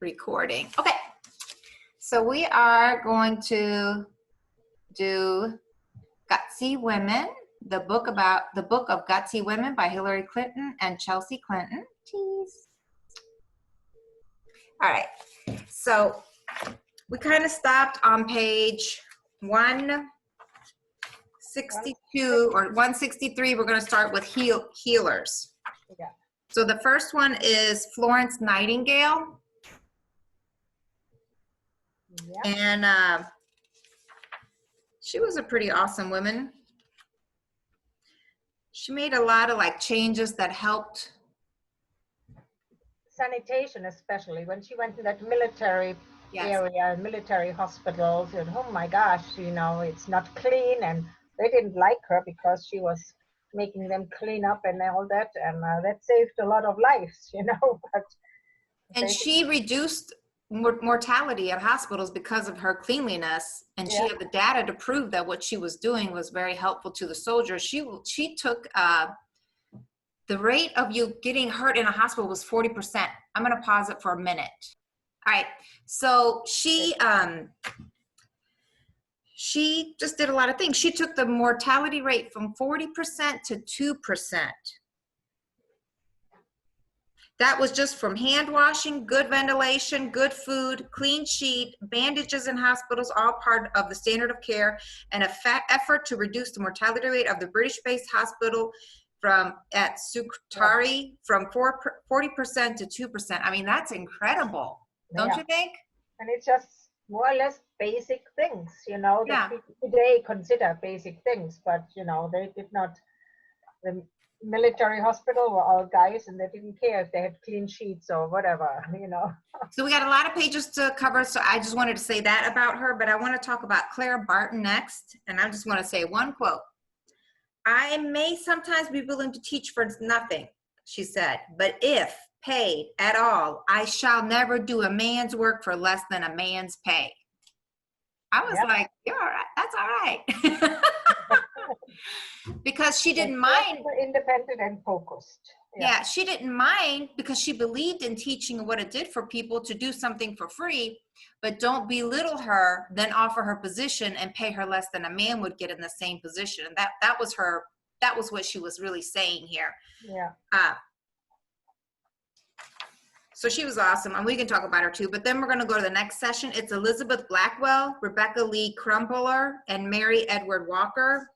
recording. Okay, so we are going to do Gutsy Women, the book of Gutsy Women by Hillary Clinton and Chelsea Clinton. Cheese. All right, so we kind of stopped on page 162 or 163. We're going to start with healers. Yeah. So the first one is Florence Nightingale. Yeah. And she was a pretty awesome woman. She made a lot of like changes that helped. Sanitation, especially when she went to that military area, military hospitals, and oh my gosh, you know, it's not clean, and they didn't like her because she was making them clean up and all that, and that saved a lot of lives, you know. And she reduced mortality at hospitals because of her cleanliness, and she had the data to prove that what she was doing was very helpful to the soldiers. She took the rate of you getting hurt in a hospital was 40%. I'm going to pause it for a minute. All right, so she just did a lot of things. She took the mortality rate from 40% to 2%. That was just from hand washing, good ventilation, good food, clean sheet, bandages in hospitals, all part of the standard of care, and an effort to reduce the mortality rate of the British-based hospital at Sukhtari from 40% to 2%. I mean, that's incredible, don't you think? And it's just more or less basic things, you know, that people today consider basic things, but, you know, they did not. The military hospital were all guys, and they didn't care if they had clean sheets or whatever, you know. So we got a lot of pages to cover, so I just wanted to say that about her, but I want to talk about Clara Barton next, and I just want to say one quote. "I may sometimes be willing to teach for nothing," she said, "but if paid at all, I shall never do a man's work for less than a man's pay." I was like, you're all right. That's all right. Because she didn't mind. Independent and focused. Yeah, she didn't mind because she believed in teaching and what it did for people to do something for free, but don't belittle her, then offer her position and pay her less than a man would get in the same position. And that was what she was really saying here. Yeah. So she was awesome, and we can talk about her too. But then we're going to go to the next session. It's Elizabeth Blackwell, Rebecca Lee Crumpler, and Mary Edward Walker.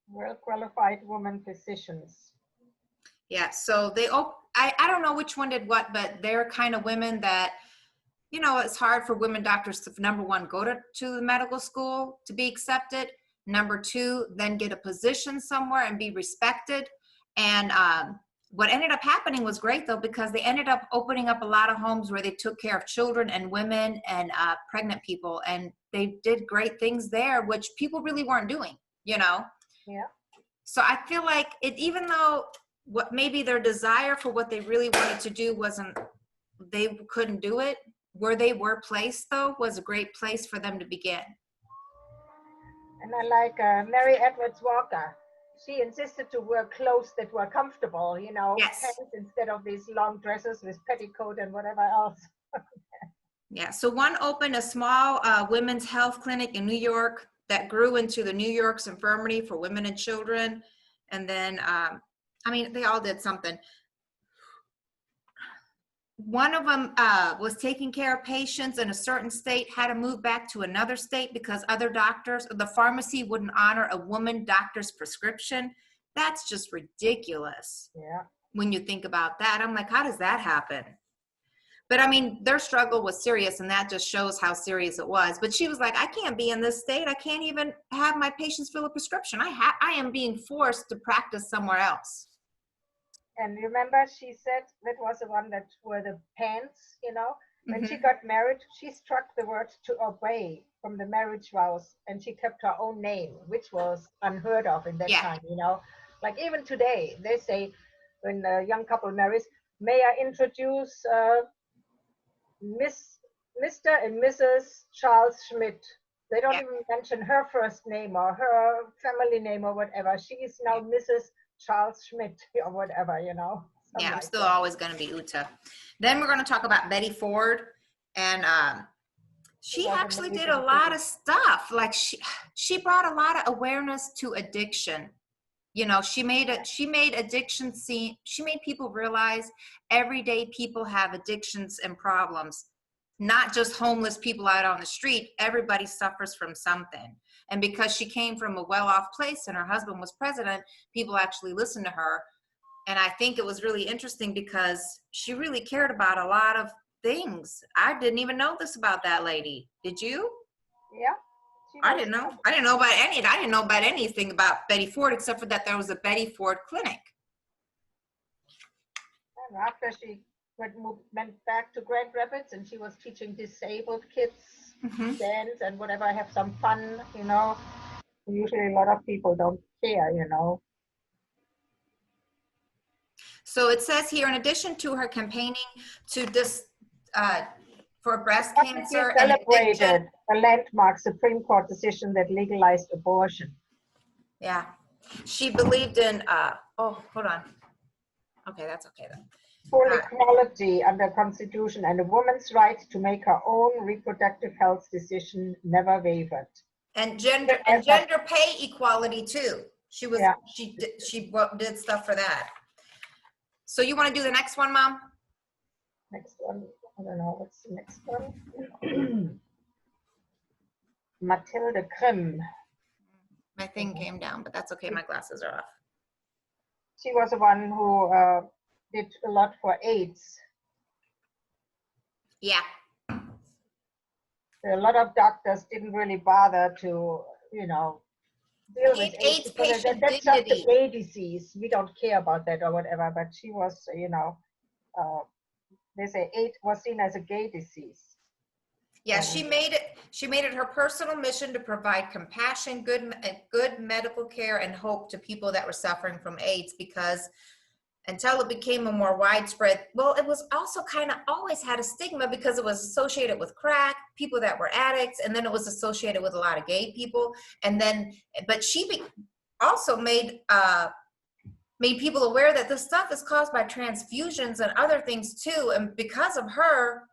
Well-qualified women physicians. Yeah, so I don't know which one did what, but they're kind of women that, you know, it's hard for women doctors to, number one, go to the medical school to be accepted. Number two, then get a position somewhere and be respected. And what ended up happening was great, though, because they ended up opening up a lot of homes where they took care of children and women and pregnant people. And they did great things there, which people really weren't doing, you know? Yeah. So I feel like even though what maybe their desire for what they really wanted to do they couldn't do it, where they were placed, though, was a great place for them to begin. And I like Mary Edwards Walker. She insisted to wear clothes that were comfortable, you know, pants instead of these long dresses with petticoat and whatever else. Yeah, so one opened a small women's health clinic in New York that grew into the New York's Infirmary for Women and Children. And then, I mean, they all did something. One of them was taking care of patients in a certain state, had to move back to another state because other doctors, the pharmacy wouldn't honor a woman doctor's prescription. That's just ridiculous. Yeah. When you think about that, I'm like, how does that happen? But I mean, their struggle was serious, and that just shows how serious it was. But she was like, I can't be in this state. I can't even have my patients fill a prescription. I am being forced to practice somewhere else. And remember, she said that was the one that were the pants, you know. When she got married, she struck the word to obey from the marriage vows, and she kept her own name, which was unheard of in that time, you know. Like even today, they say when a young couple marries, may I introduce Mr. and Mrs. Charles Schmidt. They don't even mention her first name or her family name or whatever. She is now Mrs. Charles Schmidt or whatever, you know. Yeah, I'm like still that. always going to be Uta. Then we're going to talk about Betty Ford, and She she was actually did a amazing lot too. of stuff. Like she brought a lot of awareness to addiction. You know, she made addiction seem, she made people realize everyday people have addictions and problems, not just homeless people out on the street. Everybody suffers from something. And because she came from a well-off place and her husband was president, people actually listened to her. And I think it was really interesting because she really cared about a lot of things. I didn't even know this about that lady. Did you? Yeah, she I was. didn't know. I didn't know about any. I didn't know about anything about Betty Ford except for that there was a Betty Ford clinic. And after she went back to Grand Rapids, and she was teaching disabled kids dance and whatever, have some fun, you know. Usually a lot of people don't care, you know. So it says here, in addition to her campaigning to this for breast Publicly cancer and addiction. celebrated a landmark Supreme Court decision that legalized abortion. Yeah, she believed in. Oh, hold on. Okay, that's okay then. Full equality under Constitution and a woman's right to make her own reproductive health decision never wavered. And gender pay equality too. She was she did stuff for that. So you want to do the next one, Mom? Next one. I don't know what's the next one. Mathilde Grimm. My thing came down, but that's okay. My glasses are off. She was the one who did a lot for AIDS. Yeah. A lot of doctors didn't really bother to, you know, deal with AIDS because that's just a gay disease. We don't care about that or whatever. But she was, you know, they say AIDS was seen as a gay disease. Yeah, she made it her personal mission to provide compassion, good medical care and hope to people that were suffering from AIDS, because until it became a more widespread, well, it was also kind of always had a stigma because it was associated with crack, people that were addicts, and then it was associated with a lot of gay people. And then, but she also made people aware that this stuff is caused by transfusions and other things too. And because of her,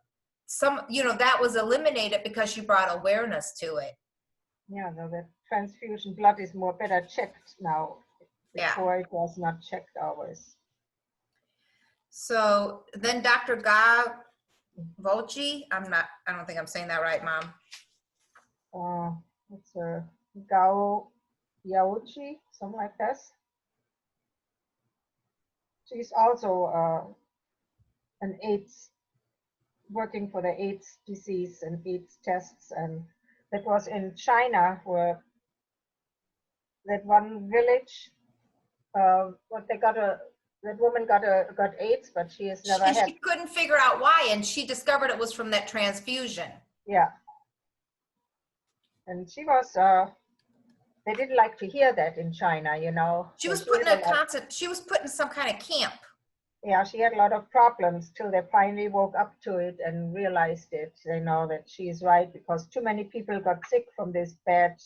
that was eliminated because she brought awareness to it. Yeah, no, the transfusion blood is better checked now. Before it was not checked always. So then Dr. Volchi, I don't think I'm saying that right, Mom. It's a Gao Yauchi, something like this. She's also an AIDS, working for the AIDS disease and AIDS tests, and that was in China, where that one village, that woman got AIDS, but she has never had. She couldn't figure out why, and she discovered it was from that transfusion. Yeah. And she was, they didn't like to hear that in China, you know. She was put in some kind of camp. Yeah, she had a lot of problems till they finally woke up to it and realized it. They know that she's right, because too many people got sick from these bad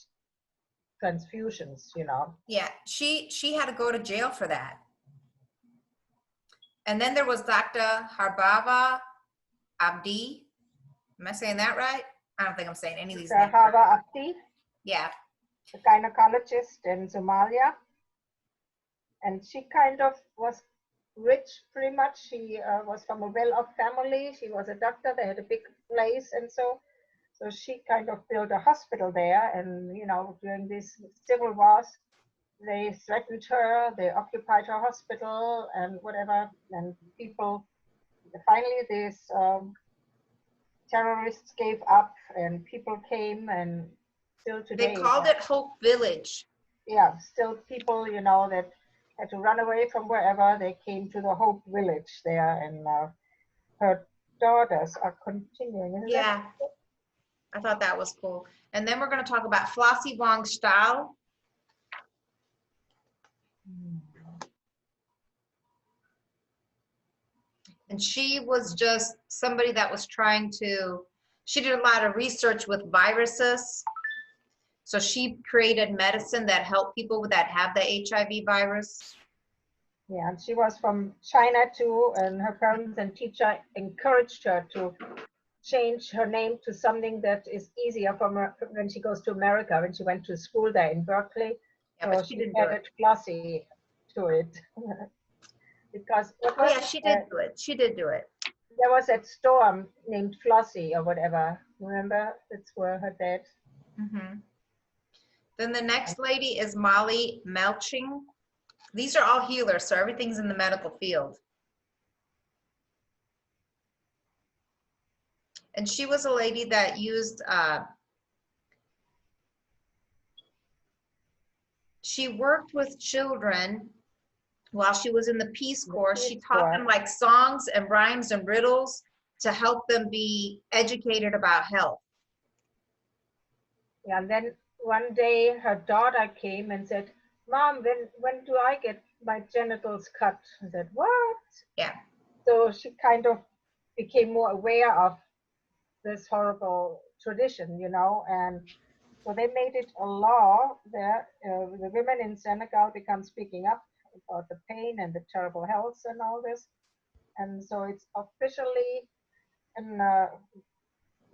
transfusions, you know. Yeah, she had to go to jail for that. And then there was Dr. Harbava Abdi. Am I saying that right? I don't think I'm saying any of these names. Harbava Abdi. Yeah. A gynecologist in Somalia. And she kind of was rich, pretty much. She was from a well-off family. She was a doctor. They had a big place, and so she kind of built a hospital there. And you know, during these civil wars, they threatened her. They occupied her hospital and whatever. And people, finally, these terrorists gave up, and people came, and still today they called it Hope Village. Yeah, still people, you know, that had to run away from wherever, they came to the Hope Village there, and her daughters are continuing. Yeah, I thought that was cool. And then we're going to talk about Flossie Wong Stahl. And she was just somebody that was she did a lot of research with viruses. So she created medicine that helped people that have the HIV virus. Yeah, and she was from China too, and her parents and teacher encouraged her to change her name to something that is easier for her when she goes to America, when she went to school there in Berkeley. Yeah, So but she she didn't do it. added Flossie to it. Because what Oh yeah, was she did do it. She did do it. there was that storm named Flossie or whatever. Remember? That's where her dad. Hmm. Then the next lady is Molly Melching. These are all healers, so everything's in the medical field. And she was a lady that used, she worked with children while she was in the Peace The Corps. She Peace taught them Corps. like songs and rhymes and riddles to help them be educated about health. Yeah, and then one day her daughter came and said, "Mom, when do I get my genitals cut?" I said, "What?" Yeah. So she kind of became more aware of this horrible tradition, and so they made it a law that the women in Senegal began speaking up about the pain and the terrible health and all this, and so it's officially an,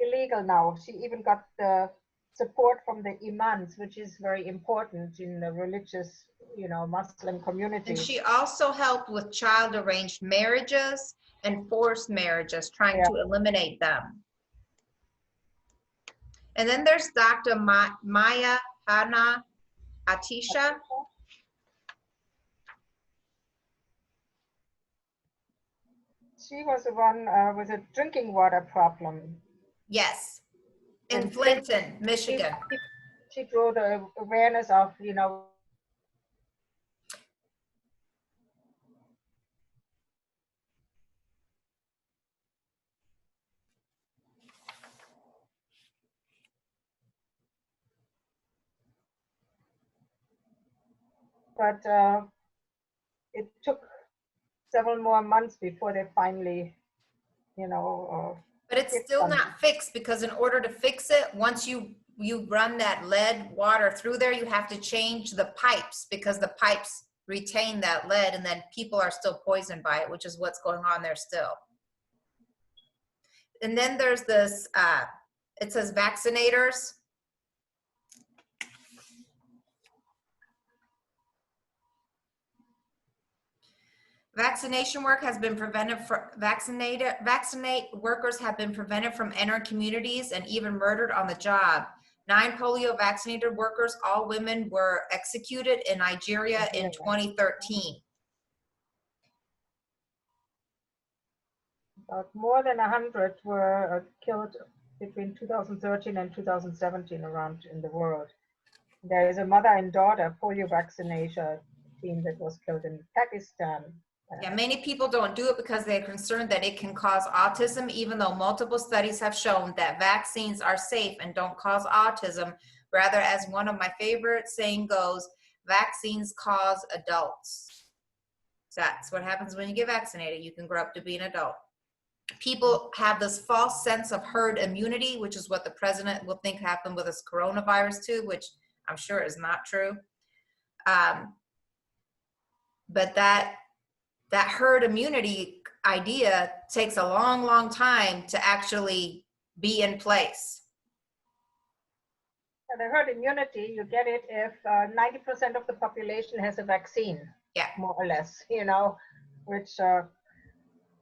illegal now. She even got the support from the imams, which is very important in the religious, Muslim And community. she also helped with child arranged marriages and forced marriages, trying Yeah. to eliminate them. And then there's Dr. Maya Hana Atisha. She was the one with a drinking water problem. Yes, in In Flint, Clinton, she, Michigan. she drew the awareness of, but it took several more months before they finally, But it's did still something. not fixed, because in order to fix it, once you run that lead water through there, you have to change the pipes, because the pipes retain that lead, and then people are still poisoned by it, which is what's going on there still. And then there's this, it says vaccinators. Vaccination work has been prevented for vaccinate workers have been prevented from entering communities and even murdered on the job. 9 polio vaccinated workers, all women, were executed in Nigeria in 2013. About more than 100 were killed between 2013 and 2017 around in the world. There is a mother and daughter polio vaccination team that was killed in Pakistan. Yeah, many people don't do it because they're concerned that it can cause autism, even though multiple studies have shown that vaccines are safe and don't cause autism. Rather, as one of my favorite saying goes, vaccines cause adults. So that's what happens when you get vaccinated. You can grow up to be an adult. People have this false sense of herd immunity, which is what the president will think happened with this coronavirus too, which I'm sure is not true. But that herd immunity idea takes a long, long time to actually be in place. The herd immunity, you get it if 90% of the population has a vaccine, Yeah. more or less, which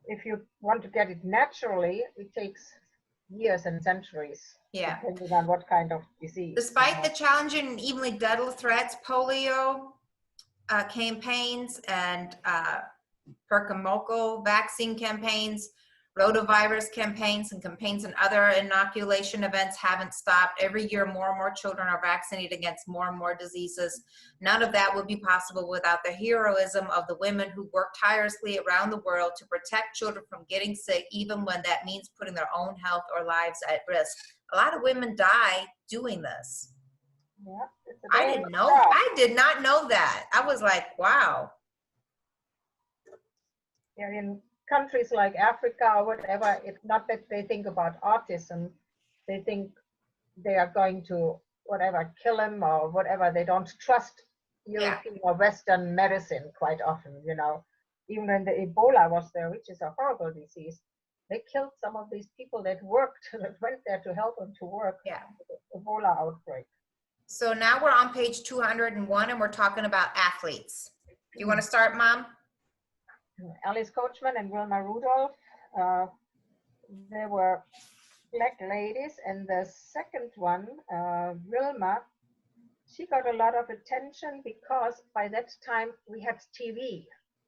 if you want to get it naturally, it takes years and centuries, Yeah. depending on what kind of disease. Despite the challenging and evenly deadly threats, polio campaigns and pneumococcal vaccine campaigns, rotavirus campaigns, and campaigns and other inoculation events haven't stopped. Every year, more and more children are vaccinated against more and more diseases. None of that would be possible without the heroism of the women who work tirelessly around the world to protect children from getting sick, even when that means putting their own health or lives at risk. A lot of women die doing this. Yeah, I didn't know. I did not know that. I was like, wow. Yeah, in countries like Africa or whatever, it's not that they think about autism. They think they are going to whatever kill him or whatever. They don't trust Yeah. European or Western medicine quite often, you know. Even when the Ebola was there, which is a horrible disease, they killed some of these people that worked, that went there to help them to work. Yeah. The Ebola outbreak. So now we're on page 201 and we're talking about athletes. Do you want to start, Mom? Alice Coachman and Wilma Rudolph, they were black ladies. And the second one, Wilma, she got a lot of attention because by that time we had TV,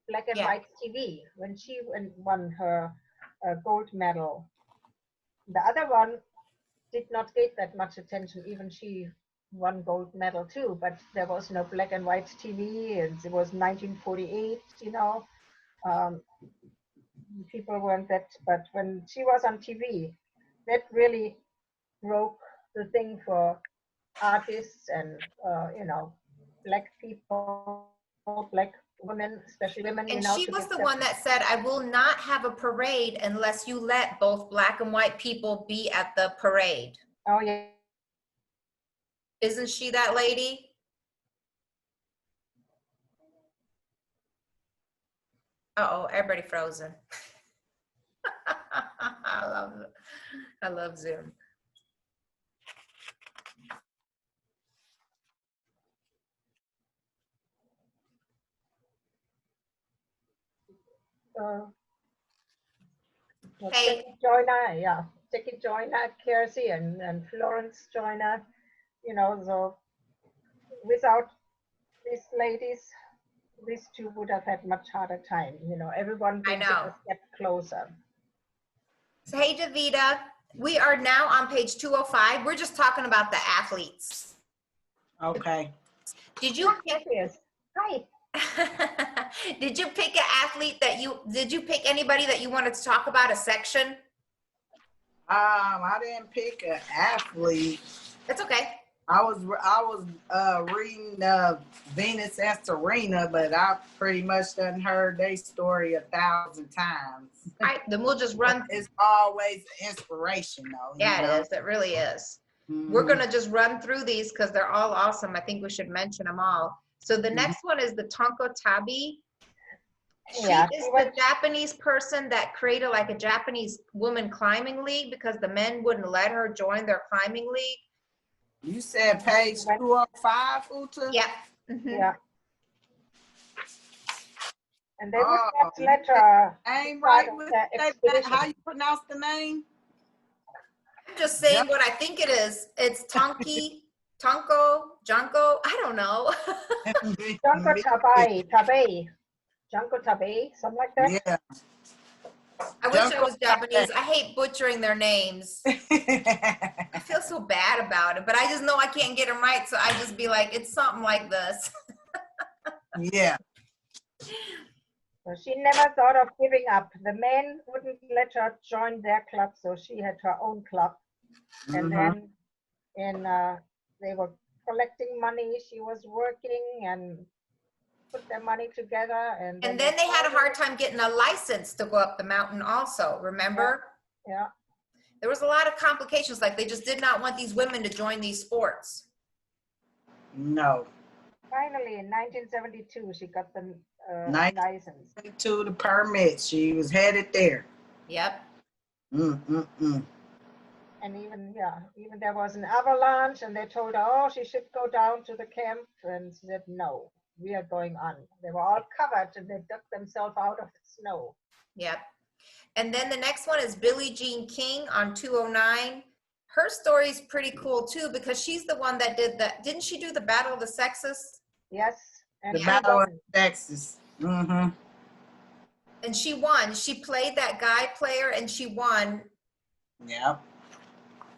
black and white TV, when she won her gold medal. The other one did not get that much attention, even she won gold medal too, but there was no black and white TV, and it was 1948, you know. People weren't that, but when she was on TV, that really broke the thing for artists and, you know, black people, black women, especially women. And you know, she was the one that said, I will not have a parade unless you let both black and white people be at the parade. Oh, yeah. Isn't she that lady? Uh-oh, everybody frozen. I love Zoom. Hey. Jackie Joyner, yeah. Jackie Joyner, Kersey, and Florence Joyner, you know, so without these ladies, these two would have had much harder time, you know, everyone being a step closer. So, hey, Davida, we are now on page 205. We're just talking about the athletes. Okay. Did you pick? Hi. Did you pick an athlete did you pick anybody that you wanted to talk about, a section? I didn't pick an athlete. That's okay. I was reading Venus and Serena, but I pretty much done heard their story 1,000 times. All right, then we'll just run. It's always inspiration, though. Yeah, it is. It really is. We're gonna just run through these because they're all awesome. I think we should mention them all. So the next one is the Tonko Tabi. She is the Japanese person that created like a Japanese woman climbing league because the men wouldn't let her join their climbing league. You said page 205, Uta? Yeah. Yeah. And they would not let her. Ain't right with that. How you pronounce the name? I'm just saying what I think it is. It's Tonko, Junko, I don't know. Junko Tabe, Junko Tabe, something like that. Yeah. I wish I was Japanese. I hate butchering their names. I feel so bad about it, but I just know I can't get them right, so I just be like, it's something like this. Yeah. So she never thought of giving up. The men wouldn't let her join their club, so she had her own club. And then they were collecting money. She was working and put their money together. And then they had a hard time getting a license to go up the mountain also, remember? Yeah. There was a lot of complications, like they just did not want these women to join these sports. No. Finally, in 1972, she got the license. To the permit. She was headed there. Yep. And even there was an avalanche, and they told her, oh, she should go down to the camp, and she said, no, we are going on. They were all covered, and they dug themselves out of the snow. Yep. And then the next one is Billie Jean King on 209. Her story is pretty cool too, because she's the one that did that. Didn't she do the Battle of the Sexes? Yes. And the Battle of the Sexes. And she won. She played that guy player and she won. Yep.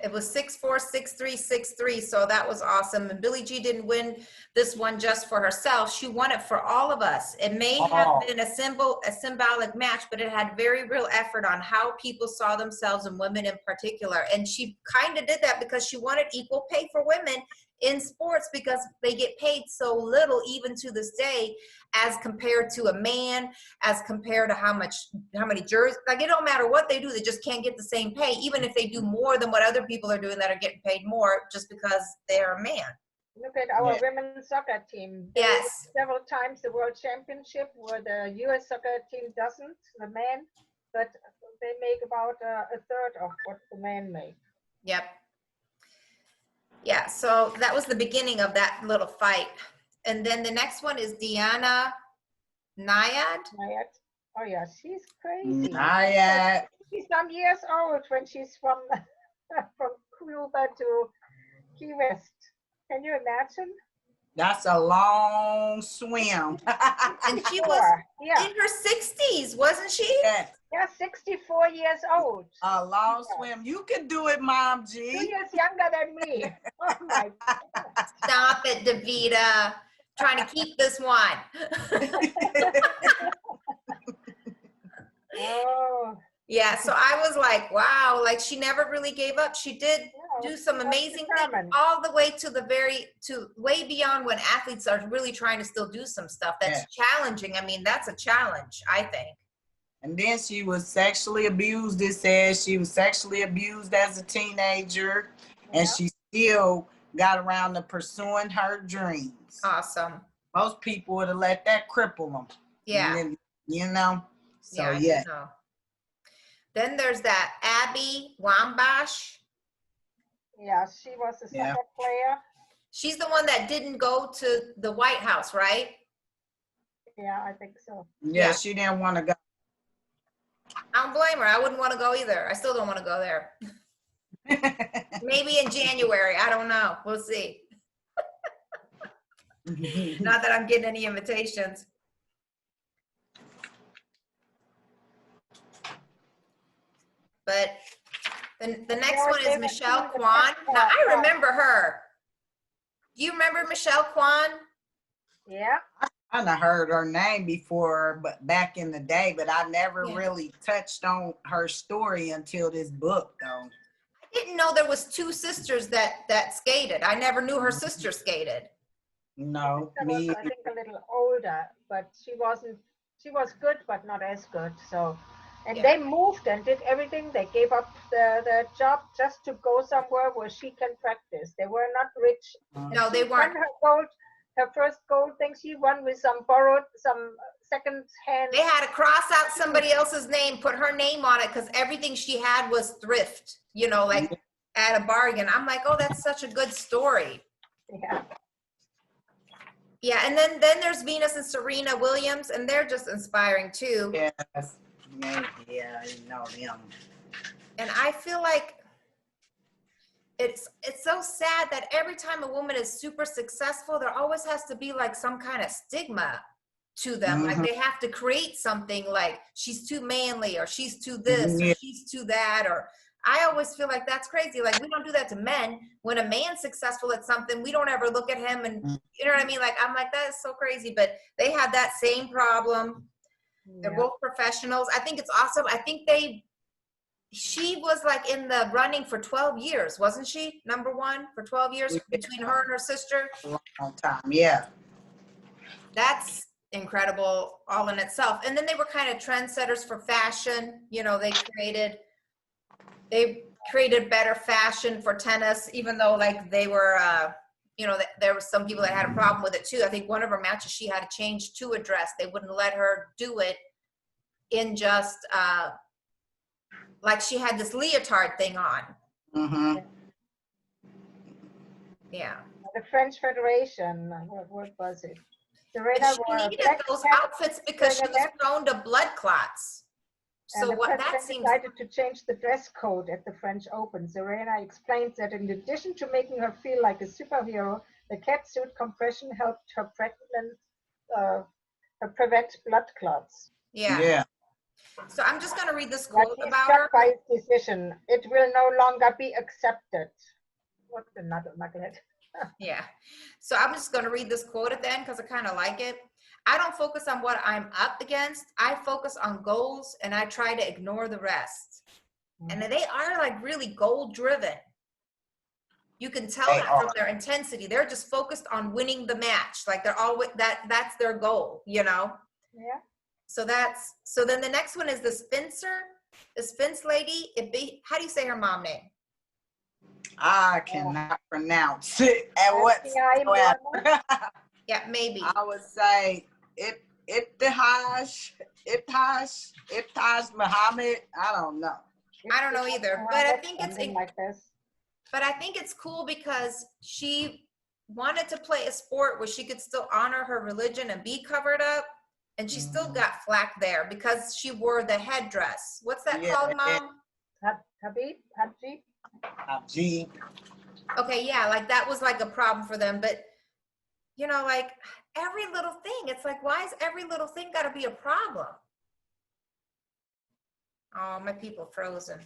It was 6-4, 6-3, 6-3. So that was awesome. And Billie Jean didn't win this one just for herself. She won it for all of us. It may have been a symbolic match, but it had very real effort on how people saw themselves and women in particular. And she kind of did that because she wanted equal pay for women in sports because they get paid so little even to this day as compared to a man, as compared to how many jerseys. Like, it don't matter what they do, they just can't get the same pay, even if they do more than what other people are doing that are getting paid more just because they're a man. Look at our Yeah. women's soccer team. They Yes. win several times the world championship, where the U.S. soccer team doesn't, the men, but they make about a third of what the men make. Yep. Yeah, so that was the beginning of that little fight. And then the next one is Diana Nyad. Right? Oh yeah, she's crazy. Nyad. She's some years old when she's from from Cuba to Key West. Can you imagine? That's a long swim. And she was Yeah, in her 60s, wasn't she? Yes, yeah, 64 years old. a long swim. You can do it, Mom 2 G. years younger than me. Oh my God. Stop it, Davida. Trying to keep this one. Oh, Yeah, so I was like, wow, like she never really gave up. She did no, do some she was amazing things determined. all the way to way beyond when athletes are really trying to still do some stuff that's challenging. I mean, that's a challenge, I think. And then she was sexually abused. It says she was sexually abused as a teenager, and Yeah. she still got around to pursuing her dreams. Awesome. Most people would have let that cripple them. Yeah. And then, you know. So I yeah. know. Then there's that Abby Wambach. Yeah, she was a soccer player. She's the one that didn't go to the White House, right? Yeah, I think so. Yeah, she didn't want to go. I don't blame her. I wouldn't want to go either. I still don't want to go there. Maybe in January. I don't know. We'll see. Not that I'm getting any invitations. But the next one is Michelle Kwan. Now, I remember her. Do you remember Michelle Kwan? Yeah. I done heard her name before, but back in the day, but I never really touched on her story until this book, though. I didn't know there was two sisters that skated. I never knew her sister skated. No, Was, I think a little older, but she was good, but not as good. So, and they moved and did everything. They gave up the job just to go somewhere where she can practice. They were not rich. No, they weren't. Her first gold thing she won with some second hand. They had to cross out somebody else's name, put her name on it, because everything she had was thrift, you know, like at a bargain. I'm like, oh, that's such a good story. Yeah. Yeah, and then there's Venus and Serena Williams, and they're just inspiring too. Yes. Yeah, I know them. And I feel like it's so sad that every time a woman is super successful, there always has to be like some kind of stigma to them. Like they have to create something like she's too manly, or she's too this, or she's too that, or I always feel like that's crazy. Like we don't do that to men. When a man's successful at something, we don't ever look at him and you know what I mean? Like I'm like, that is so crazy, but they have that same problem. They're both professionals. I think it's awesome. I think she was like in the running for 12 years, wasn't she? Number one for 12 years between her and her sister. Long time, yeah. That's incredible all in itself. And then they were kind of trendsetters for fashion. You know, they created better fashion for tennis, even though like they were, you know, there were some people that had a problem with it too. I think one of her matches, she had to change to a dress. They wouldn't let her do it in just, like she had this leotard thing on. Yeah. The French Federation, what was it? She needed those outfits because she was prone to blood clots. So what that seems decided to change the dress code at the French Open. Serena explains that in addition to making her feel like a superhero, the catsuit compression helped her prevent blood clots. Yeah. So I'm just going to read this quote about her. By his decision, it will no longer be accepted. What the nugget? Yeah. So I'm just going to read this quote at the end because I kind of like it. I don't focus on what I'm up against. I focus on goals and I try to ignore the rest. And they are like really goal driven. You can tell that from their intensity. They're just focused on winning the match. Like they're always that's their goal, you know? Yeah. So then the next one is the Spence lady. How do you say her mom name? I cannot pronounce it at FBI whatsoever. Yeah, maybe. I would say Itaj Muhammad. I don't know. I don't know either, but I think it's something like this. but I think it's cool because she wanted to play a sport where she could still honor her religion and be covered up, and she still got flack there because she wore the headdress. What's that called, Mom? Habib? Ajib. Okay, yeah, like that was like a problem for them, but you know, like every little thing, it's like, why is every little thing got to be a problem? Oh, my people frozen.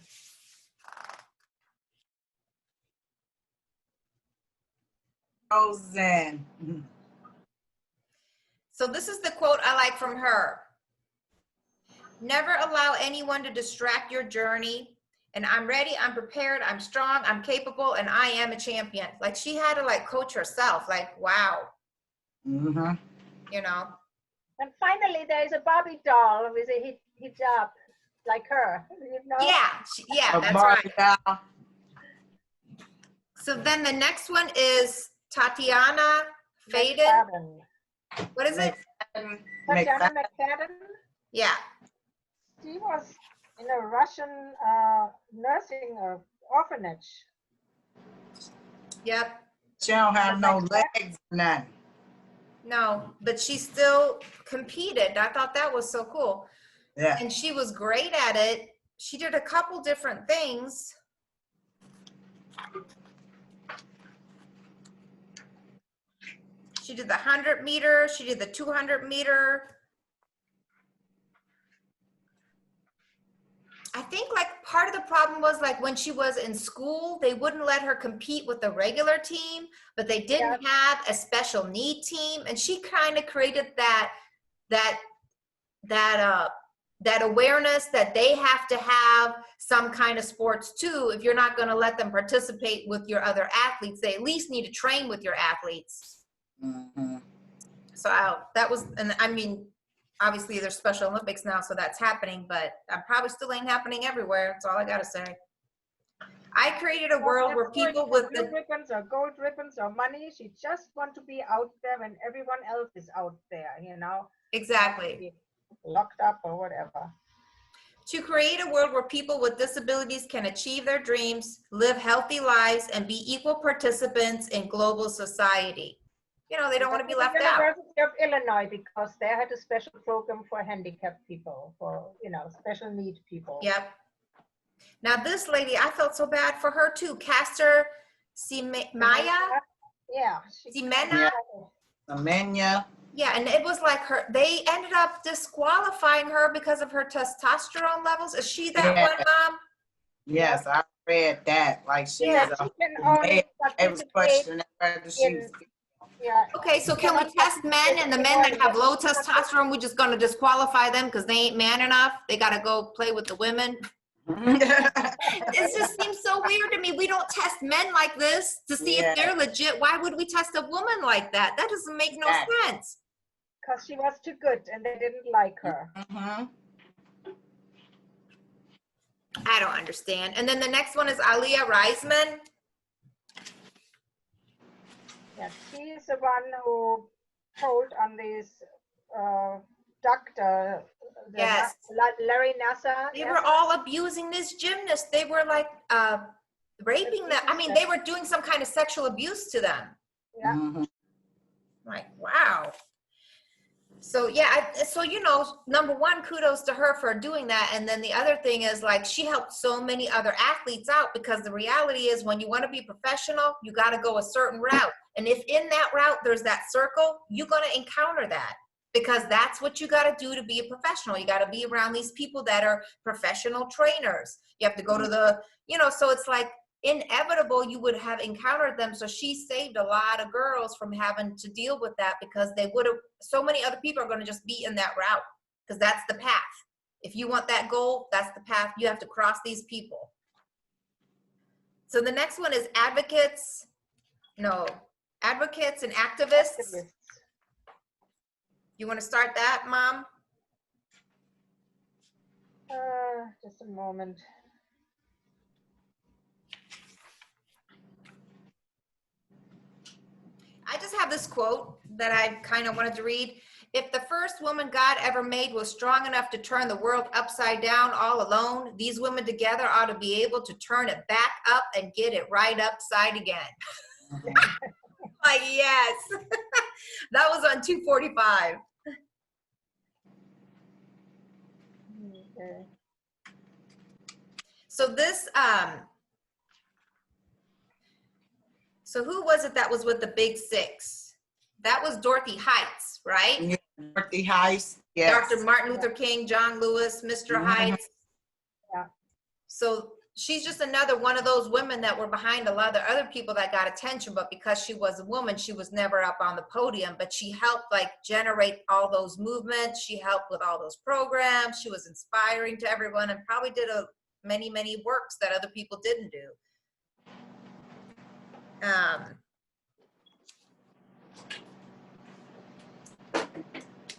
Frozen. So this is the quote I like from her. Never allow anyone to distract your journey. And I'm ready, I'm prepared, I'm strong, I'm capable, and I am a champion. Like she had to like coach herself. Like, wow. Mm-hmm. You know? And finally, there is a Barbie doll with a hijab like her. You know? Yeah, that's right. So then the next one is Tatiana Faden. What is it? Tatiana McFadden. Yeah. She was in a Russian nursing orphanage. Yep. She don't have no legs or nothing. No, but she still competed. I thought that was so cool. Yeah. And she was great at it. She did a couple different things. She did the 100 meter. She did the 200 meter. I think like part of the problem was like when she was in school, they wouldn't let her compete with the regular team, but they didn't have a special need team. And she kind of created that awareness that they have to have some kind of sports too. If you're not going to let them participate with your other athletes, they at least need to train with your athletes. Mm-hmm. So that was, and I mean, obviously there's Special Olympics now, so that's happening, but I'm probably still ain't happening everywhere. That's all I gotta say. I created a world where people with blue ribbons or gold ribbons or money, she just want to be out there when everyone else is out there, you know. Exactly. Locked up or whatever. To create a world where people with disabilities can achieve their dreams, live healthy lives, and be equal participants in global society. You know, they don't want to be left out. University of Illinois, because they had a special program for handicapped people, for, you know, special need people. Yep. Now this lady, I felt so bad for her too. Caster Maya. Yeah. Semenya. Yeah, and it was like they ended up disqualifying her because of her testosterone levels. Is she that one, Mom? Yes, I read that. Like she was questioning whether she was. Yeah. Okay, so can we test men, and the men that have low testosterone, we're just gonna disqualify them because they ain't man enough? They gotta go play with the women? It just seems so weird to me. We don't test men like this to see if they're legit. Why would we test a woman like that? That doesn't make no sense. Because she was too good and they didn't like her. Mm-hmm. I don't understand. And then the next one is Aliyah Reisman. Yeah, she is the one who told on this doctor, Larry Nassar. They were all abusing this gymnast. They were like raping them. I mean, they were doing some kind of sexual abuse to them. Yeah. Mm-hmm. Like, wow. So yeah, so you know, number one, kudos to her for doing that. And then the other thing is like she helped so many other athletes out, because the reality is when you want to be professional, you got to go a certain route. And if in that route there's that circle, you're going to encounter that, because that's what you got to do to be a professional. You got to be around these people that are professional trainers. You have to go to the, you know, so it's like inevitable you would have encountered them. So she saved a lot of girls from having to deal with that, because they would have, so many other people are going to just be in that route, because that's the path. If you want that goal, that's the path. You have to cross these people. So the next one is advocates and activists. You want to start that, Mom? Just a moment. have this quote that I kind of wanted to read. If the first woman God ever made was strong enough to turn the world upside down all alone, these women together ought to be able to turn it back up and get it right upside again. Like, yes. That was on 245. Okay. So this, so who was it that was with the big six? That was Dorothy Heights, right? Yeah, Dorothy Heights. Yes. Dr. Martin Luther King, John Lewis, Mr. Mhm. Heights. Yeah. So she's just another one of those women that were behind a lot of the other people that got attention, but because she was a woman, she was never up on the podium, but she helped like generate all those movements. She helped with all those programs. She was inspiring to everyone and probably did many, many works that other people didn't do.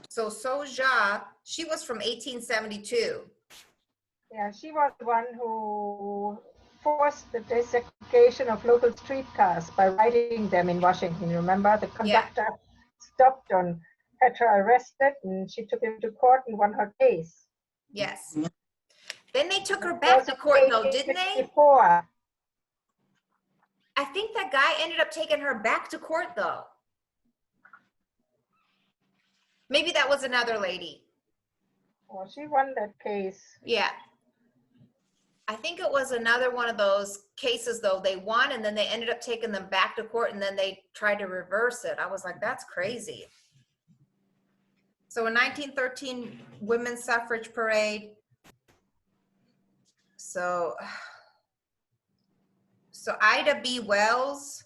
So Soja, she was from 1872. Yeah, she was the one who forced the desegregation of local streetcars by writing them in Washington. You remember? The conductor stopped and had her arrested, and she took him to court and won her case. Yes. Mhm. Then they took her It back was to in court though, didn't they? 1854. I think that guy ended up taking her back to court though. Maybe that was another lady. Well, she won that case. Yeah. I think it was another one of those cases though. They won and then they ended up taking them back to court and then they tried to reverse it. I was like, that's crazy. So in 1913, women's suffrage parade. So Ida B. Wells.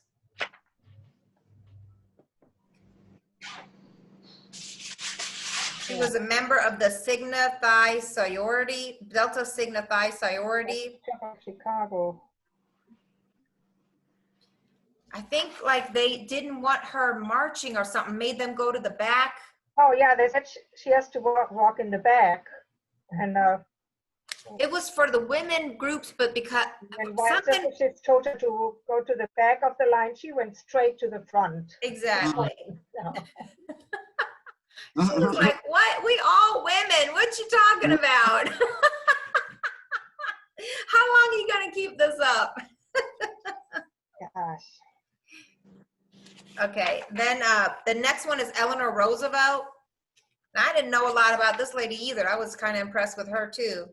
She was a member of the Sigma Phi sorority, Delta Sigma Phi sorority. Of Chicago. I think like they didn't want her marching or something, made them go to the back. Oh yeah, they said she has to walk in the back, and It was for the women groups, but because white something, suffragists told her to go to the back of the line, she went straight to the front. exactly. No. She was like, what? We all women. What you talking about? How long are you going to keep this up? Gosh. Okay, then the next one is Eleanor Roosevelt. I didn't know a lot about this lady either. I was kind of impressed with her too.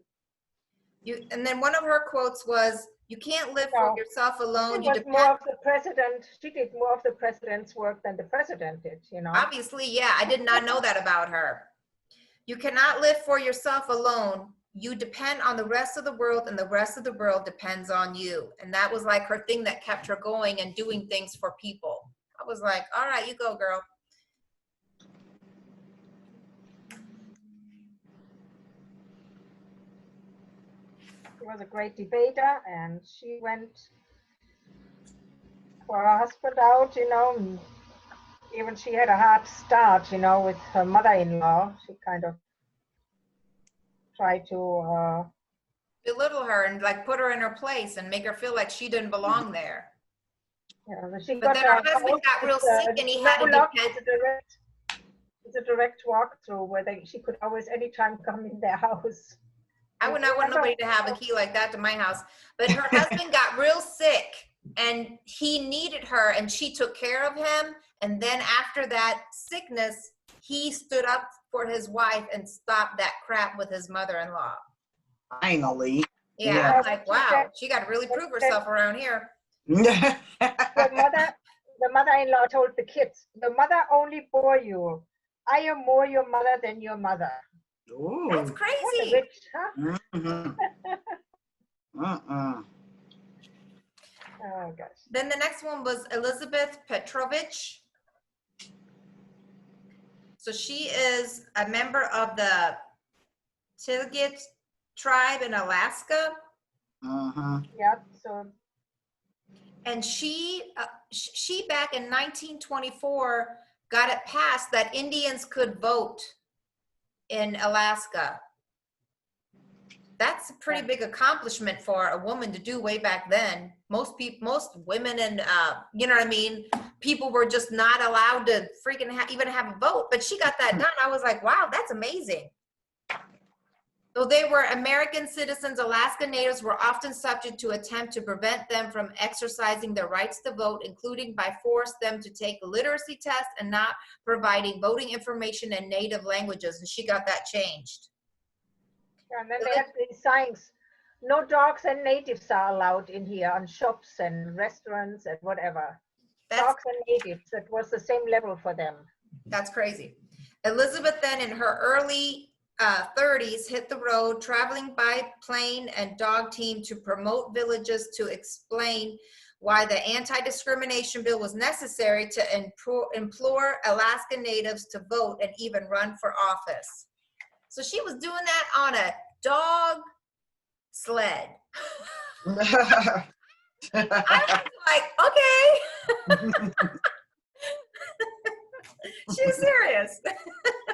And then one of her quotes was, you can't live for yourself alone. She was more of the president. She did more of the president's work than the president did, you know. Obviously, yeah, I did not know that about her. You cannot live for yourself alone. You depend on the rest of the world and the rest of the world depends on you. And that was like her thing that kept her going and doing things for people. I was like, all right, you go, girl. She was a great debater, and she went for her husband out, you know. And even she had a hard start, you know, with her mother-in-law. She kind of tried to Belittle her and like put her in her place and make her feel like she didn't belong there. she But got then her husband got real sick and he had to depend. It's a direct walkthrough where she could always anytime come in their house. I would not want nobody to have a key like that to my house. But her husband got real sick and he needed her and she took care of him. And then after that sickness, he stood up for his wife and stopped that crap with his mother-in-law. Finally. Yeah, I'm like, wow, she got to really prove herself around here. The mother-in-law told the kids, the mother only bore you. I am more your mother than your mother. Ooh. That's What a crazy. witch, huh? Mhm. Oh gosh. Then the next one was Elizabeth Petrovich. So she is a member of the Tlingit tribe in Alaska. Yeah, so And she back in 1924 got it passed that Indians could vote in Alaska. that's a pretty big accomplishment for a woman to do way back then. Most women and, you know what I mean? People were just not allowed to freaking even have a vote, but she got that done. I was like, wow, that's amazing. Though they were American citizens, Alaska Natives were often subject to attempt to prevent them from exercising their rights to vote, including by force them to take a literacy test and not providing voting information in native languages. And she got that changed. And then they had these signs, no dogs and natives are allowed in here on shops and restaurants and whatever. Dogs and natives, that was the same level for them. That's crazy. Elizabeth then in her early 30s hit the road, traveling by plane and dog team to promote villages to explain why the anti-discrimination bill was necessary to implore Alaska Natives to vote and even run for office. So she was doing that on a dog sled. I was like, okay. She's serious.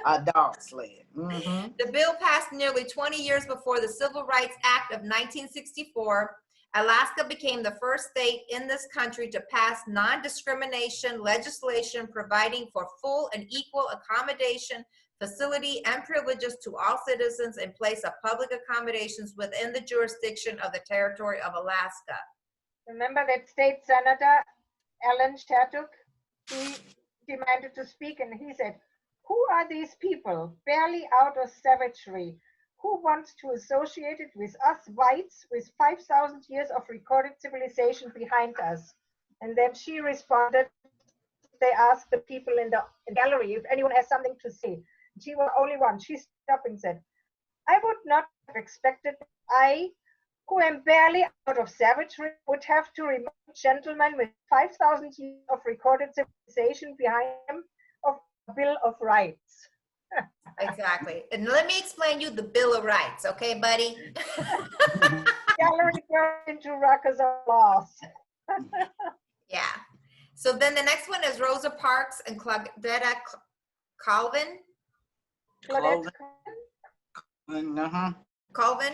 A dog sled. Mm-hmm. The bill passed nearly 20 years before the Civil Rights Act of 1964. Alaska became the first state in this country to pass non-discrimination legislation providing for full and equal accommodation, facility, and privileges to all citizens in place of public accommodations within the jurisdiction of the territory of Alaska. Remember that state senator, Alan Shattuck? He demanded to speak and he said, who are these people, barely out of savagery? Who wants to associate it with us whites with 5,000 years of recorded civilization behind us? And then she responded, they asked the people in the gallery if anyone has something to say. She was the only one. She stood up and said, I would not have expected that I, who am barely out of savagery, would have to remind gentlemen with 5,000 years of recorded civilization behind them of the Bill of Rights. Exactly. And let me explain you the Bill of Rights, okay, buddy? Gallery goes into Ruckus of laws. Yeah. So then the next one is Rosa Parks and Claudetta Colvin. Claudette Uh-huh. Colvin.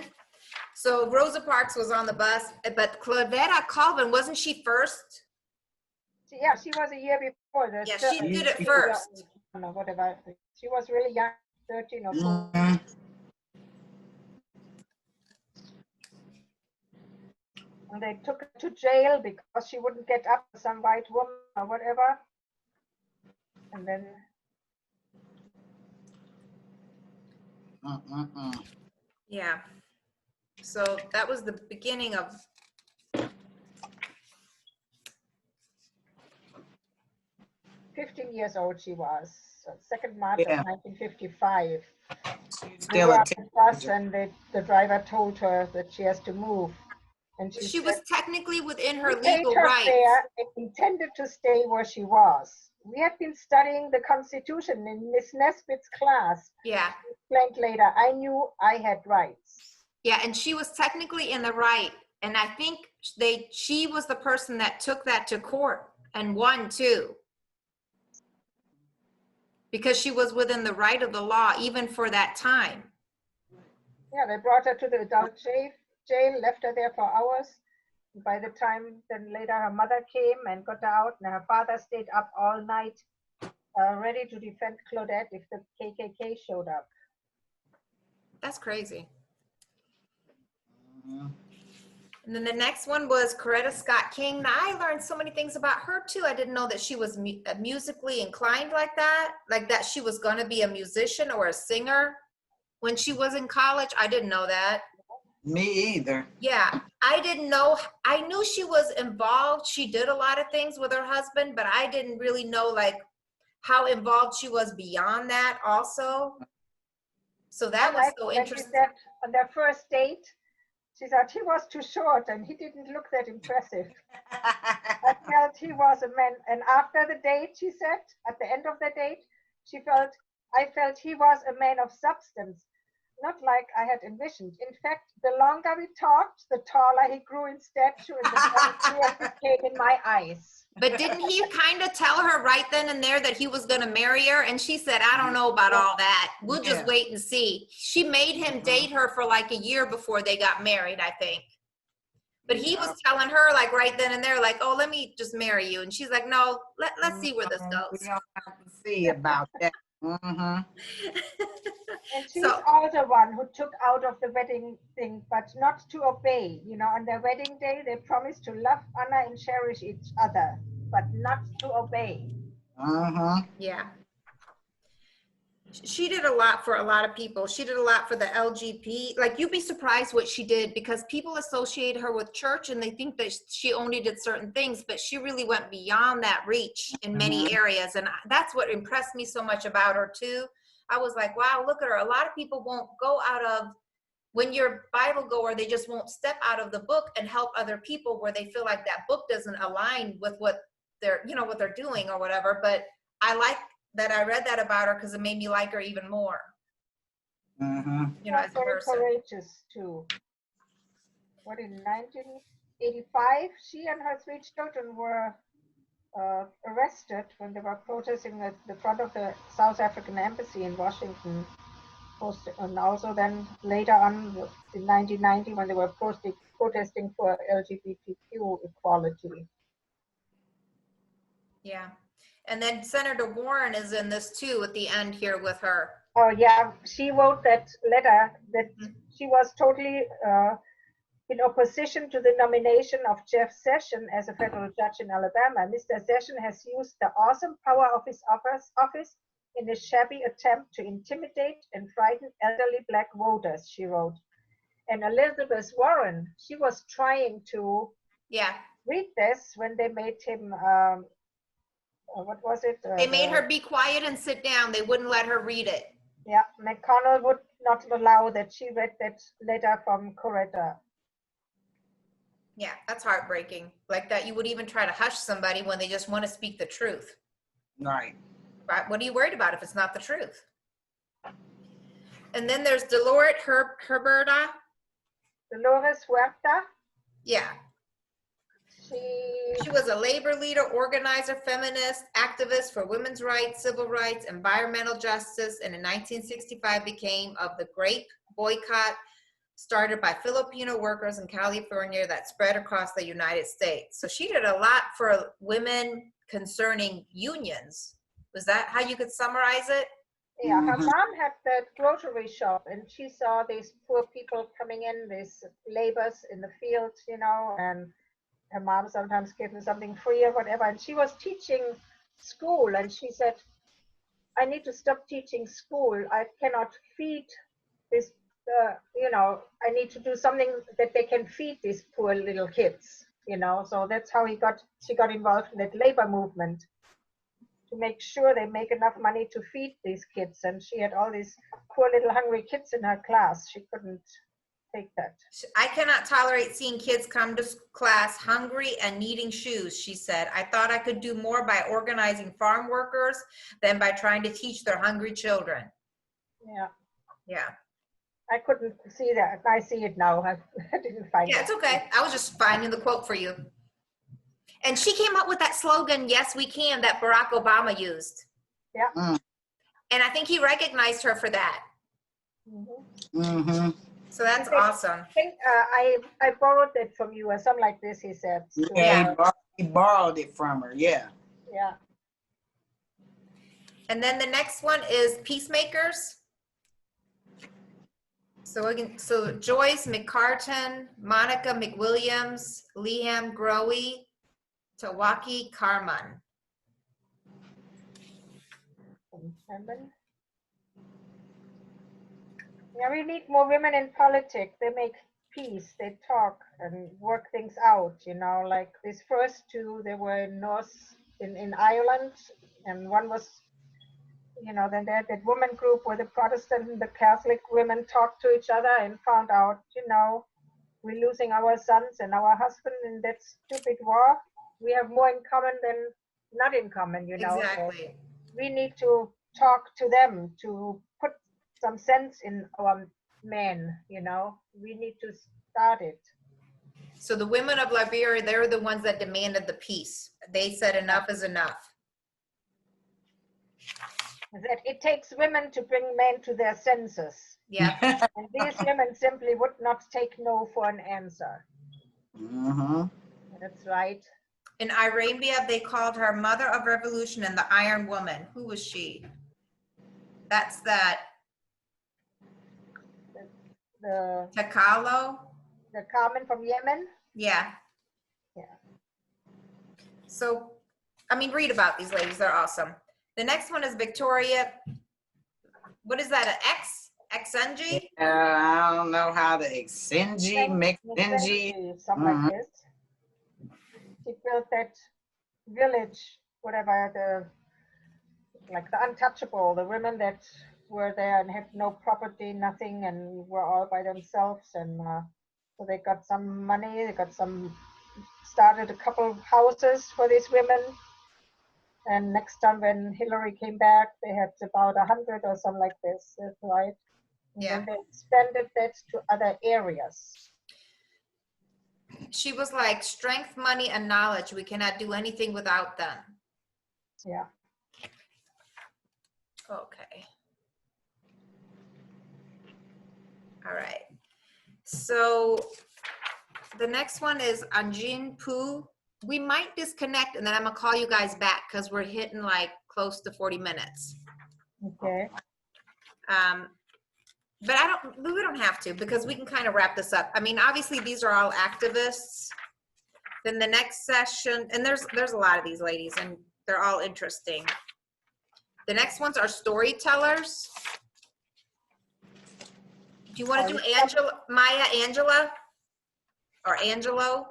So Rosa Parks was on the bus, but Claudetta Colvin, wasn't she first? Yeah, she was a year before. Yeah, she did it first. No, whatever. She was really young, 13 or 14. Mm-hmm. And they took her to jail because she wouldn't get up with some white woman or whatever. And then Yeah. So that was the beginning of 15 years old she was. 2nd March Yeah. of 1955. She's They still were a on the bus and the driver told her that she has to move. And she was technically within her we paid legal her rights. fare and intended to stay where she was. We had been studying the Constitution in Miss Nesbitt's class. Yeah. Explained later, I knew I had rights. Yeah, and she was technically in the right. And I think she was the person that took that to court and won too. Because she was within the right of the law, even for that time. Yeah, they brought her to the adult jail, left her there for hours. By the time then later her mother came and got her out, and her father stayed up all night, ready to defend Claudette if the KKK showed up. That's crazy. Mm-hmm. And then the next one was Coretta Scott King. Now, I learned so many things about her too. I didn't know that she was musically inclined like that she was going to be a musician or a singer when she was in college. I didn't know that. Me either. Yeah, I didn't know. I knew she was involved. She did a lot of things with her husband, but I didn't really know like how involved she was beyond that also. So that was so interesting. She said on their first date, she said he was too short and he didn't look that impressive. I felt he was a man. And after the date, she said, at the end of the date, I felt he was a man of substance. not like I had envisioned. In fact, the longer we talked, the taller he grew in stature and the more tears became in my eyes. But didn't he kind of tell her right then and there that he was going to marry her? And she said, I don't know about all that. We'll just wait and see. She made him date her for like a year before they got married, I think. But he was telling her like right then and there, like, oh, let me just marry you. And she's like, no, let's see where this goes. We don't have to see about that. Mm-hmm. And she's So, all the one who took out of the wedding thing, but not to obey. You know, on their wedding day, they promised to love, honor, and cherish each other, but not to obey. Uh-huh. yeah. She did a lot for a lot of people. She did a lot for the LGBT. Like, you'd be surprised what she did, because people associate her with church and they think that she only did certain things, but she really went beyond that reach in many areas. And that's what impressed me so much about her too. I was like, wow, look at her. A lot of people won't go out of, when you're Bible goer, they just won't step out of the book and help other people where they feel like that book doesn't align with what they're, you know, what they're doing or whatever. But I like that I read that about her because it made me like her even more. Mm-hmm. You know, as a Very person. courageous too. What, in 1985, she and her 3 children were arrested when they were protesting at the front of the South African embassy in Washington. And also then later on in 1990 when they were protesting for LGBTQ equality. Yeah. And then Senator Warren is in this too at the end here with her. Oh yeah, she wrote that letter that she was totally in opposition to the nomination of Jeff Sessions as a federal judge in Alabama. Mr. Sessions has used the awesome power of his office in a shabby attempt to intimidate and frighten elderly Black voters, she wrote. And Elizabeth Warren, she was trying to read this when they made him, what was it? They made her be quiet and sit down. They wouldn't let her read it. Yeah, McConnell would not allow that she read that letter from Coretta. Yeah, that's heartbreaking. Like that you would even try to hush somebody when they just want to speak the truth. Right. Right? What are you worried about if it's not the truth? And then there's Dolores Huerta. Dolores Huerta. Yeah. She was a labor leader, organizer, feminist, activist for women's rights, civil rights, environmental justice, and in 1965 became of the grape boycott started by Filipino workers in California that spread across the United States. So she did a lot for women concerning unions. Was that how you could summarize it? Yeah, her mom had that grocery shop and she saw these poor people coming in, these laborers in the fields, you know, and her mom sometimes gave them something free or whatever. And she was teaching school and she said, I need to stop teaching school. I cannot feed this, you know, I need to do something that they can feed these poor little kids, you know. So that's how she got involved in that labor movement to make sure they make enough money to feed these kids. And she had all these poor little hungry kids in her class. She couldn't take that. I cannot tolerate seeing kids come to class hungry and needing shoes, she said. I thought I could do more by organizing farm workers than by trying to teach their hungry children. Yeah. Yeah. I couldn't see that. I see it now. I didn't find it. Yeah, it's okay. I was just finding the quote for you. And she came up with that slogan, "Yes, we can," that Barack Obama used. Yeah. And I think he recognized her for that. Mm-hmm. Mm-hmm. So that's awesome. I think I borrowed it from you or something like this, he said. Yeah, he borrowed it from her. Yeah. Yeah. And then the next one is Peacemakers. So Joyce McCartan, Monica McWilliams, Liam Growe, Tawaki Karman. Yeah, we need more women in politics. They make peace, they talk and work things out, you know, like these first two, they were in Ireland, and one was, you know, then they had that woman group where the Protestant and the Catholic women talked to each other and found out, you know, we're losing our sons and our husband in that stupid war. We have more in common than not in common, you know. Exactly. So we need to talk to them to put some sense in our men, you know. We need to start it. So the women of Liberia, they're the ones that demanded the peace. They said enough is enough. That it takes women to bring men to their senses. Yeah. And these women simply would not take no for an answer. Mhm. That's right. In Arabia, they called her Mother of Revolution and the Iron Woman. Who was she? That's that The Takalo. Carmen from Yemen. Yeah. Yeah. So, I mean, read about these ladies. They're awesome. The next one is Victoria. What is that? An X? XNG? I don't know how to Xinji, Mixinji. Something like this. She built that village, whatever, the untouchable, the women that were there and had no property, nothing, and were all by themselves. And so they got some money, started a couple of houses for these women. And next time when Hillary came back, they had about 100 or something like this, that's right? And Yeah. then they expanded that to other areas. She was like, strength, money, and knowledge. We cannot do anything without them. Yeah. Okay. All right. So the next one is Anjin Poo. We might disconnect and then I'm gonna call you guys back because we're hitting like close to 40 minutes. Okay. But we don't have to because we can kind of wrap this up. I mean, obviously these are all activists. Then the next session, and there's a lot of these ladies and they're all interesting. The next ones are storytellers. Do you want to do Maya Angelou? Or Angelo?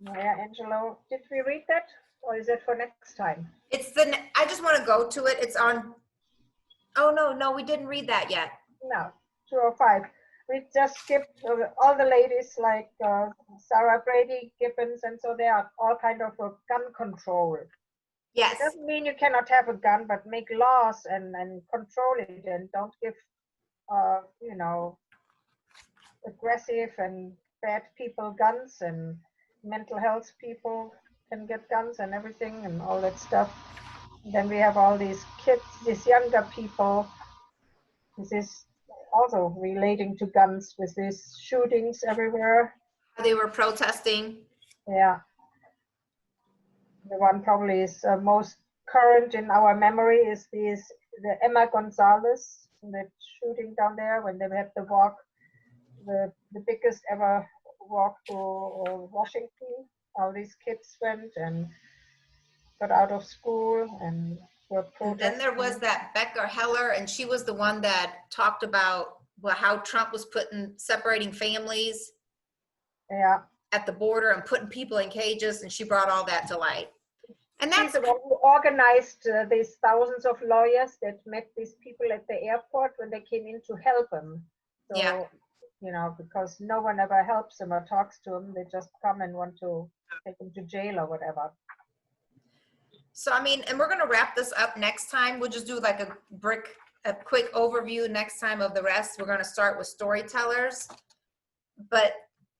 Maya Angelou. Did we read that? Or is it for next time? I just want to go to it. It's on, oh no, we didn't read that yet. No, 205. We just skipped all the ladies like Sarah Brady, Gibbons, and so they are all kind of a gun control. Yes. It doesn't mean you cannot have a gun, but make laws and control it and don't give, aggressive and bad people guns, and mental health people can get guns and everything and all that stuff. And then we have all these kids, these younger people. This is also relating to guns with these shootings everywhere. They were protesting. Yeah. The one probably is most current in our memory is the Emma Gonzalez, that shooting down there when they had the walk, the biggest ever walk to Washington. All these kids went and got out of school and were protesting. And then there was that Becca Heller, and she was the one that talked about how Trump was separating families. Yeah. At the border and putting people in cages, and she brought all that to light. And She's that's the one who organized these thousands of lawyers that met these people at the airport when they came in to help them. So, yeah. Because no one ever helps them or talks to them, they just come and want to take them to jail or whatever. So, I mean, and we're going to wrap this up next time. We'll just do like a quick overview next time of the rest. We're going to start with storytellers. But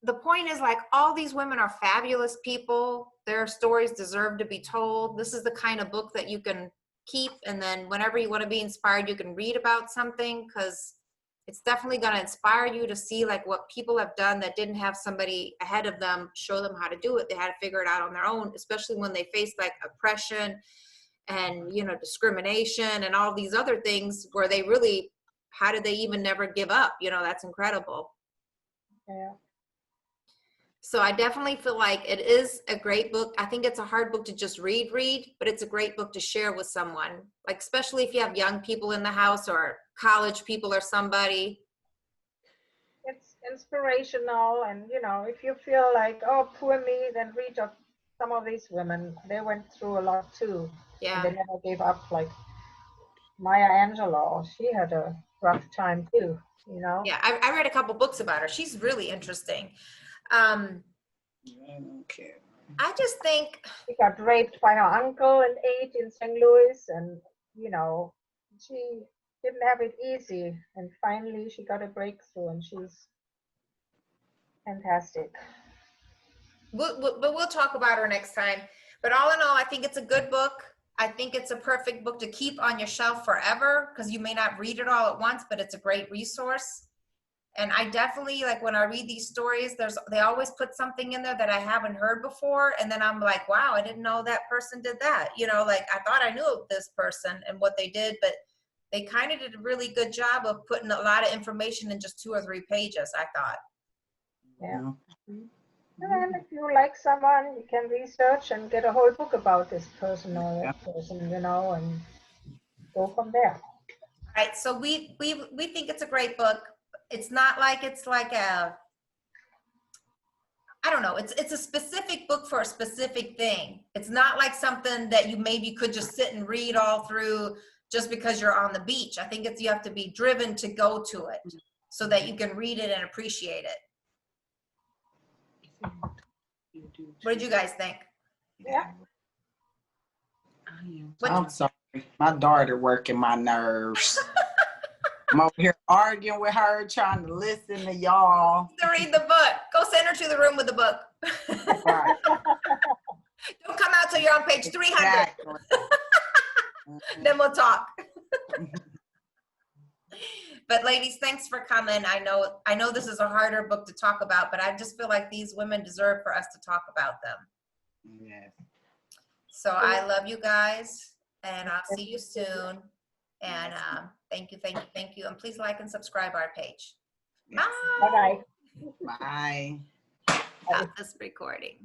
the point is, like, all these women are fabulous people. Their stories deserve to be told. This is the kind of book that you can keep, and then whenever you want to be inspired, you can read about something, because it's definitely going to inspire you to see like what people have done that didn't have somebody ahead of them show them how to do it. They had to figure it out on their own, especially when they faced like oppression and, discrimination and all these other things where they really, how did they even never give up? That's incredible. Yeah. So I definitely feel like it is a great book. I think it's a hard book to just read, but it's a great book to share with someone, like especially if you have young people in the house or college people or somebody. It's inspirational, and if you feel like, oh, poor me, then read of some of these women. They went through a lot too. Yeah. And they never gave up. Like Maya Angelou, she had a rough time too. Yeah, I read a couple books about her. She's really interesting. Okay. I just think she got raped by her uncle at 8 in St. Louis, and she didn't have it easy, and finally she got a breakthrough, and she's fantastic. But we'll talk about her next time. But all in all, I think it's a good book. I think it's a perfect book to keep on your shelf forever because you may not read it all at once, but it's a great resource. And I definitely, like when I read these stories, they always put something in there that I haven't heard before. And then I'm like, wow, I didn't know that person did that. You know, like I thought I knew of this person and what they did, but they kind of did a really good job of putting a lot of information in just 2 or 3 pages, I thought. Yeah. And if you like someone, you can research and get a whole book about this person or that person, you know, and go from there. All right, so we think it's a great book. It's not like it's like a, I don't know, it's a specific book for a specific thing. It's not like something that you maybe could just sit and read all through just because you're on the beach. I think you have to be driven to go to it so that you can read it and appreciate it. What did you guys think? Yeah. I'm sorry. My daughter working my nerves. I'm over here arguing with her, trying to listen to y'all. To read the book. Go send her to the room with the book. Right. Don't come out till you're on page 300. Exactly. Then we'll talk. But ladies, thanks for coming. I know this is a harder book to talk about, but I just feel like these women deserve for us to talk about them. Yes. So I love you guys, and I'll see you soon. And thank you. And please like and subscribe our page. Bye. Bye-bye. Bye. Stop this recording.